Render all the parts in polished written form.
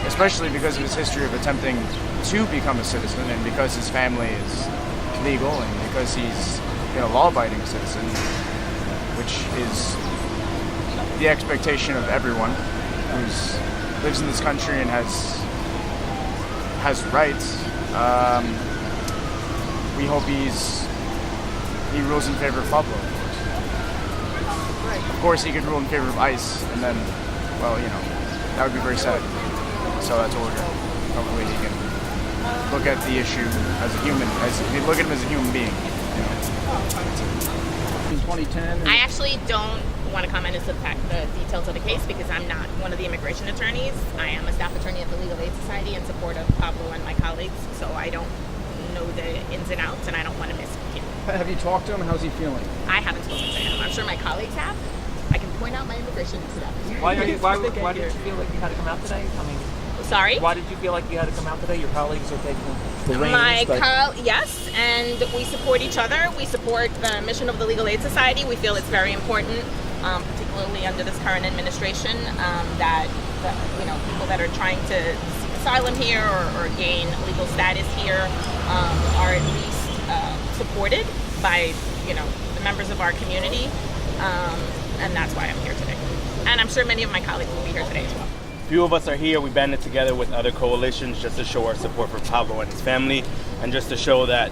especially because of his history of attempting to become a citizen, and because his family is legal, and because he's a law-abiding citizen, which is the expectation of everyone who lives in this country and has rights. We hope he rules in favor of Pablo, of course. Of course, he could rule in favor of ICE, and then, well, that would be very sad. So that's what we're doing. Hopefully he can look at the issue as a human, look at him as a human being. In 2010. I actually don't want to comment as to the details of the case because I'm not one of the immigration attorneys. I am a staff attorney at the Legal Aid Society in support of Pablo and my colleagues, so I don't know the ins and outs, and I don't want to misspeak. Have you talked to him? How's he feeling? I haven't spoken to him. I'm sure my colleagues have. I can point out my immigration status. Why did you feel like you had to come out today? Sorry? Why did you feel like you had to come out today? Your colleagues are taking the reins. Yes, and we support each other. We support the mission of the Legal Aid Society. We feel it's very important, particularly under this current administration, that people that are trying to seek asylum here or gain legal status here are at least supported by the members of our community, and that's why I'm here today. And I'm sure many of my colleagues will be here today as well. Few of us are here. We banded together with other coalitions just to show our support for Pablo and his family, and just to show that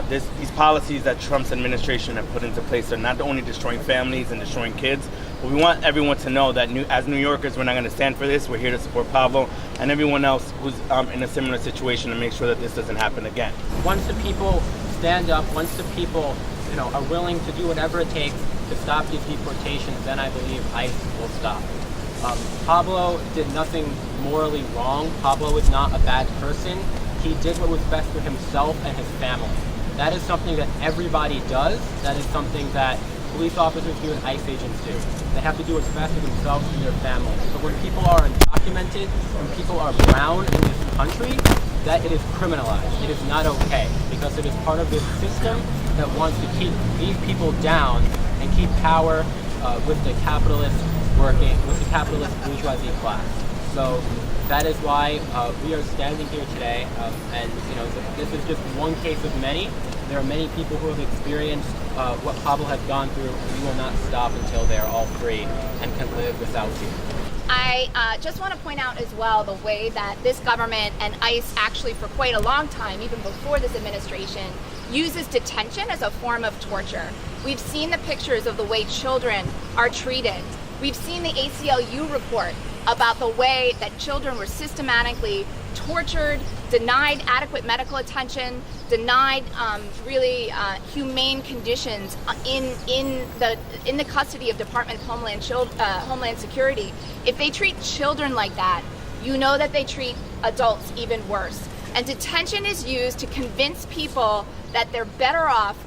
these policies that Trump's administration have put into place are not only destroying families and destroying kids, but we want everyone to know that as New Yorkers, we're not going to stand for this. We're here to support Pablo and everyone else who's in a similar situation to make sure that this doesn't happen again. Once the people stand up, once the people are willing to do whatever it takes to stop these deportations, then I believe ICE will stop. Pablo did nothing morally wrong. Pablo is not a bad person. He did what was best for himself and his family. That is something that everybody does. That is something that police officers do and ICE agents do. They have to do what's best for themselves and their families. But when people are undocumented, when people are brown in this country, that it is criminalized. It is not okay because it is part of this system that wants to keep these people down and keep power with the capitalist bourgeoisie class. So that is why we are standing here today, and this is just one case of many. There are many people who have experienced what Pablo has gone through, and we will not stop until they are all free and can live without fear. I just want to point out as well the way that this government and ICE actually for quite a long time, even before this administration, uses detention as a form of torture. We've seen the pictures of the way children are treated. We've seen the ACLU report about the way that children were systematically tortured, denied adequate medical attention, denied really humane conditions in the custody of Department of Homeland Security. If they treat children like that, you know that they treat adults even worse. And detention is used to convince people that they're better off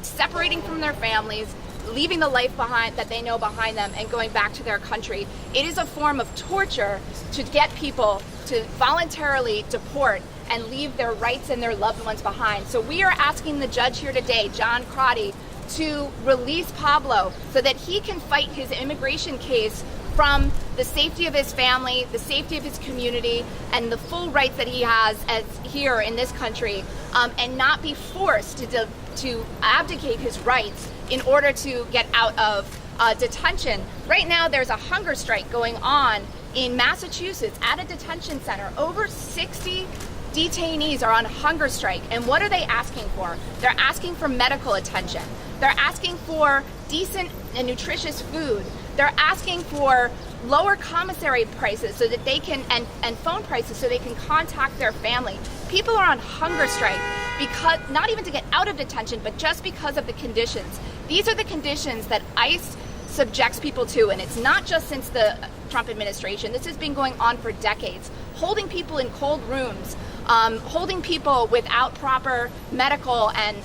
separating from their families, leaving the life behind that they know behind them and going back to their country. It is a form of torture to get people to voluntarily deport and leave their rights and their loved ones behind. So we are asking the judge here today, John Crotty, to release Pablo so that he can fight his immigration case from the safety of his family, the safety of his community, and the full rights that he has as here in this country, and not be forced to abdicate his rights in order to get out of detention. Right now, there's a hunger strike going on in Massachusetts at a detention center. Over 60 detainees are on hunger strike. And what are they asking for? They're asking for medical attention. They're asking for decent and nutritious food. They're asking for lower commissary prices so that they can, and phone prices so they can contact their family. People are on hunger strike because, not even to get out of detention, but just because of the conditions. These are the conditions that ICE subjects people to, and it's not just since the Trump administration. This has been going on for decades. Holding people in cold rooms, holding people without proper medical and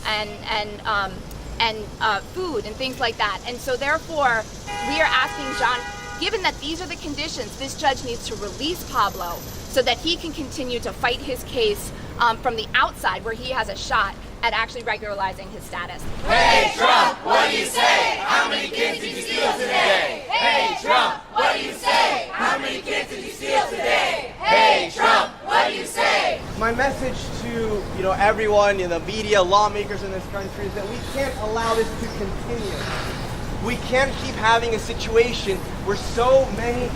food and things like that. And so therefore, we are asking John, given that these are the conditions, this judge needs to release Pablo so that he can continue to fight his case from the outside, where he has a shot at actually regularizing his status. Hey Trump, what do you say? How many kids did you steal today? Hey Trump, what do you say? How many kids did you steal today? Hey my message to everyone, the media, lawmakers in this country, is that we can't allow this to continue. We can't keep having a situation where so many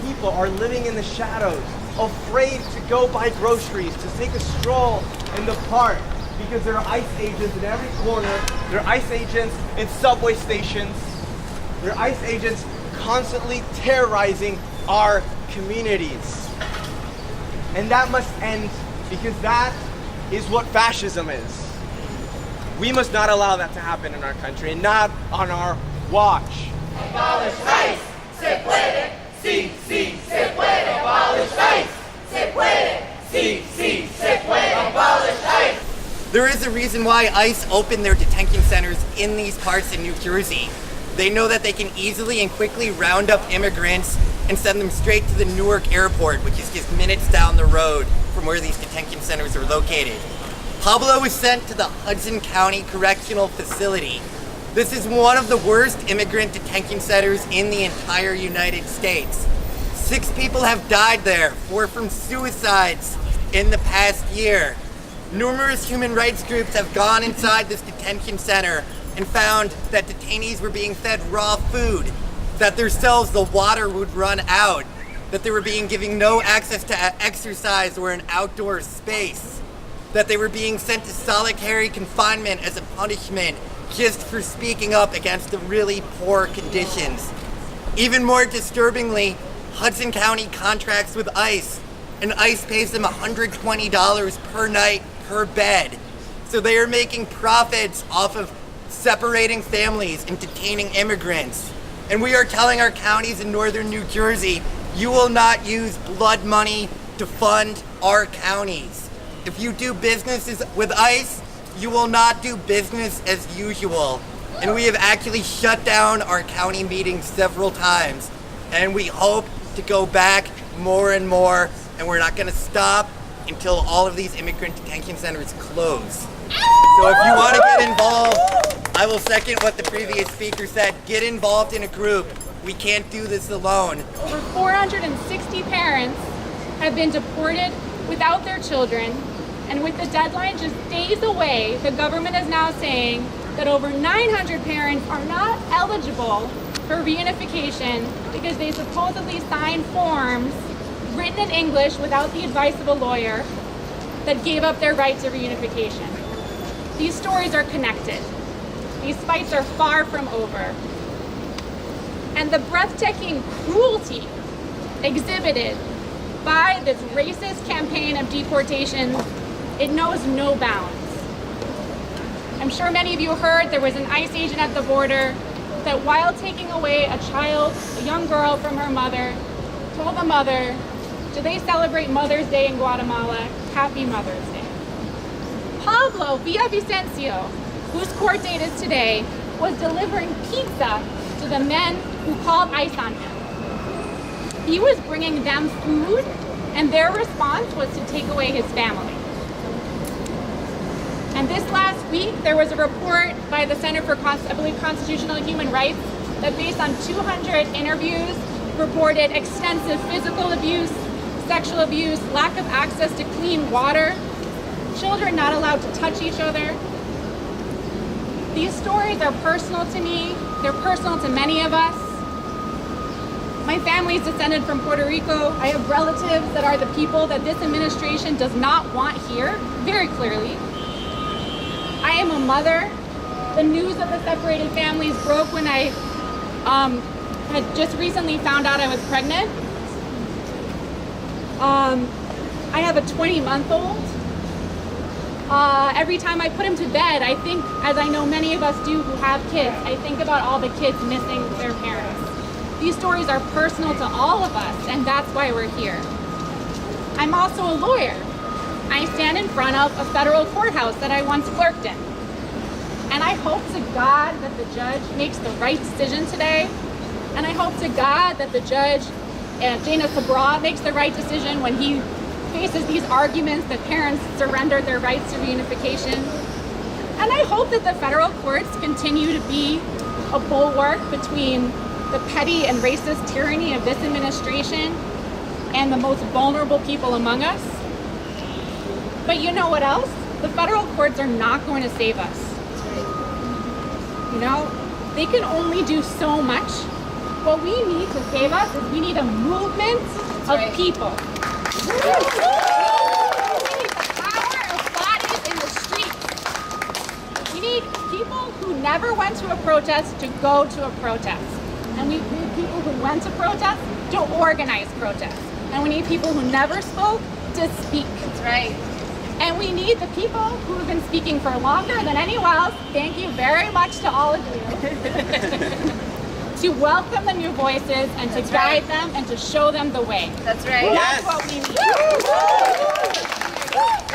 people are living in the shadows, afraid to go buy groceries, to take a stroll in the park, because there are ICE agents in every corner. There are ICE agents in subway stations. There are ICE agents constantly terrorizing our communities. And that must end, because that is what fascism is. We must not allow that to happen in our country, and not on our watch. Abolish ICE, se puede, sí, sí, se puede. Abolish ICE, se puede, sí, sí, se puede. Abolish ICE. There is a reason why ICE opened their detention centers in these parts in New Jersey. They know that they can easily and quickly round up immigrants and send them straight to the Newark airport, which is just minutes down the road from where these detention centers are located. Pablo was sent to the Hudson County Correctional Facility. This is one of the worst immigrant detention centers in the entire United States. 6 people have died there, 4 from suicides in the past year. Numerous human rights groups have gone inside this detention center and found that detainees were being fed raw food, that their cells, the water would run out, that they were being given no access to exercise or an outdoor space, that they were being sent to solitary confinement as a punishment just for speaking up against the really poor conditions. Even more disturbingly, Hudson County contracts with ICE, and ICE pays them $120 per night per bed. So they are making profits off of separating families and detaining immigrants. And we are telling our counties in northern New Jersey, you will not use blood money to fund our counties. If you do business with ICE, you will not do business as usual. And we have actually shut down our county meetings several times. And we hope to go back more and more, and we're not gonna stop until all of these immigrant detention centers close. So if you want to get involved, I will second what the previous speaker said. Get involved in a group. We can't do this alone. Over 460 parents have been deported without their children, and with the deadline just days away, the government is now saying that over 900 parents are not eligible for reunification because they supposedly signed forms written in English without the advice of a lawyer that gave up their right to reunification. These stories are connected. These fights are far from over. And the breathtaking cruelty exhibited by this racist campaign of deportation, it knows no bounds. I'm sure many of you heard there was an ICE agent at the border that while taking away a child, a young girl from her mother, told the mother, do they celebrate Mother's Day in Guatemala? Happy Mother's Day. Pablo Villavicencio, whose court date is today, was delivering pizza to the men who called ICE on him. He was bringing them food, and their response was to take away his family. And this last week, there was a report by the Center for, I believe, Constitutional and Human Rights that based on 200 interviews, reported extensive physical abuse, sexual abuse, lack of access to clean water, children not allowed to touch each other. These stories are personal to me. They're personal to many of us. My family is descended from Puerto Rico. I have relatives that are the people that this administration does not want here, very clearly. I am a mother. The news of the separated families broke when I had just recently found out I was pregnant. I have a 20-month-old. Every time I put him to bed, I think, as I know many of us do who have kids, I think about all the kids missing their parents. These stories are personal to all of us, and that's why we're here. I'm also a lawyer. I stand in front of a federal courthouse that I once clerked in. And I hope to God that the judge makes the right decision today. And I hope to God that the judge, Dana Sabra, makes the right decision when he faces these arguments that parents surrendered their rights to reunification. And I hope that the federal courts continue to be a bulwark between the petty and racist tyranny of this administration and the most vulnerable people among us. But you know what else? The federal courts are not going to save us. You know, they can only do so much. What we need to save us is we need a movement of people. We need the power of bodies in the streets. We need people who never went to a protest to go to a protest. And we need people who went to protest to organize protests. And we need people who never spoke to speak. That's right. And we need the people who have been speaking for longer than anyone else. Thank you very much to all of you. To welcome the new voices and to guide them and to show them the way. That's right. That's what we need.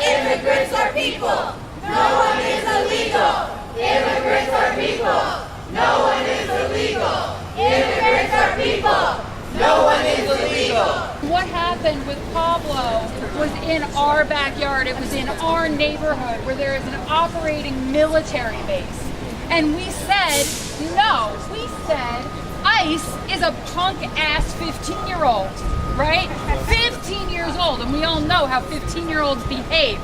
Immigrants are people. No one is illegal. Immigrants are people. No one is illegal. Immigrants are people. No one is illegal. What happened with Pablo was in our backyard. It was in our neighborhood where there is an operating military base. And we said, no. We said, ICE is a punk-ass 15-year-old, right? 15 years old, and we all know how 15-year-olds behave.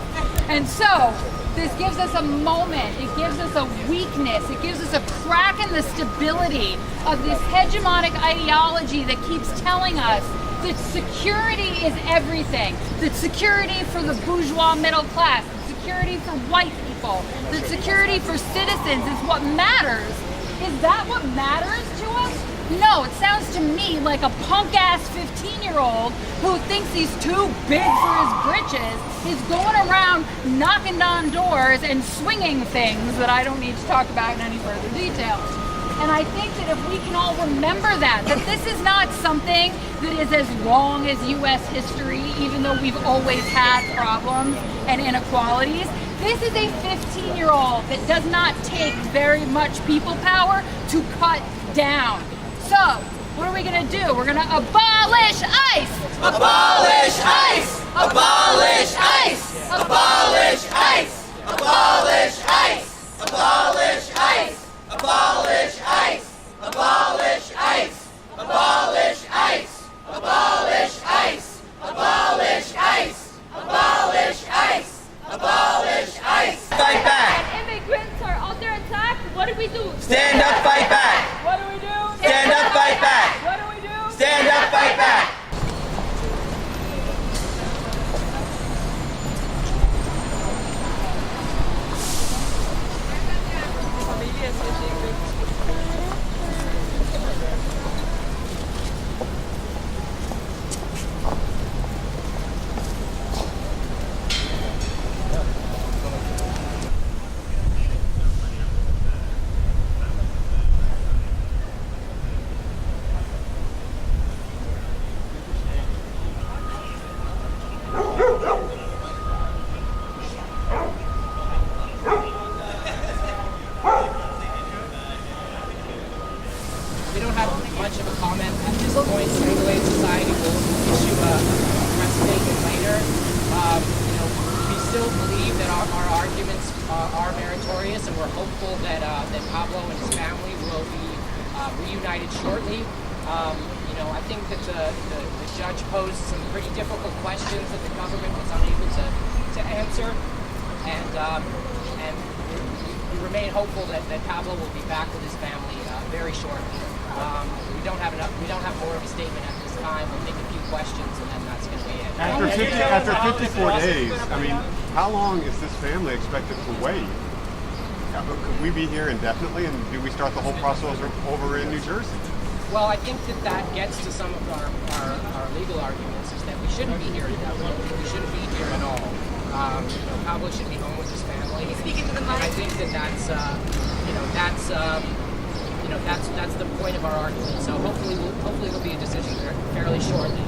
And so, this gives us a moment, it gives us a weakness, it gives us a crack in the stability of this hegemonic ideology that keeps telling us that security is everything, that security for the bourgeois middle class, that security for white people, that security for citizens is what matters. Is that what matters to us? No, it sounds to me like a punk-ass 15-year-old who thinks he's too big for his britches is going around knocking on doors and swinging things that I don't need to talk about in any further detail. And I think that if we can all remember that this is not something that is as long as U.S. history, even though we've always had problems and inequalities, this is a 15-year-old that does not take very much people power to cut down. So, what are we going to do? We're going to abolish ICE! Abolish ICE! Abolish ICE! Abolish ICE! Abolish ICE! Abolish ICE! Abolish ICE! Abolish ICE! Abolish ICE! Abolish ICE! Abolish ICE! Abolish ICE! Abolish ICE! Fight back! Immigrants are under attack. What do we do? Stand up, fight back! What do we do? Stand up, fight back! What do we do? Stand up, fight back! We don't have much of a comment at this point. Legal Aid Society will issue a press statement later. We still believe that our arguments are meritorious, and we're hopeful that Pablo and his family will be reunited shortly. I think that the judge posed some pretty difficult questions that the government was unable to answer, and we remain hopeful that Pablo will be back with his family very shortly. We don't have more of a statement at this time. We'll take a few questions, and then that's going to be it. After 54 days, I mean, how long is this family expected to wait? Could we be here indefinitely, and do we start the whole process over in New Jersey? Well, I think that gets to some of our legal arguments, is that we shouldn't be here indefinitely. We shouldn't be here at all. Pablo should be home with his family. Speaking to the mic. And I think that's the point of our argument. So hopefully there'll be a decision fairly shortly.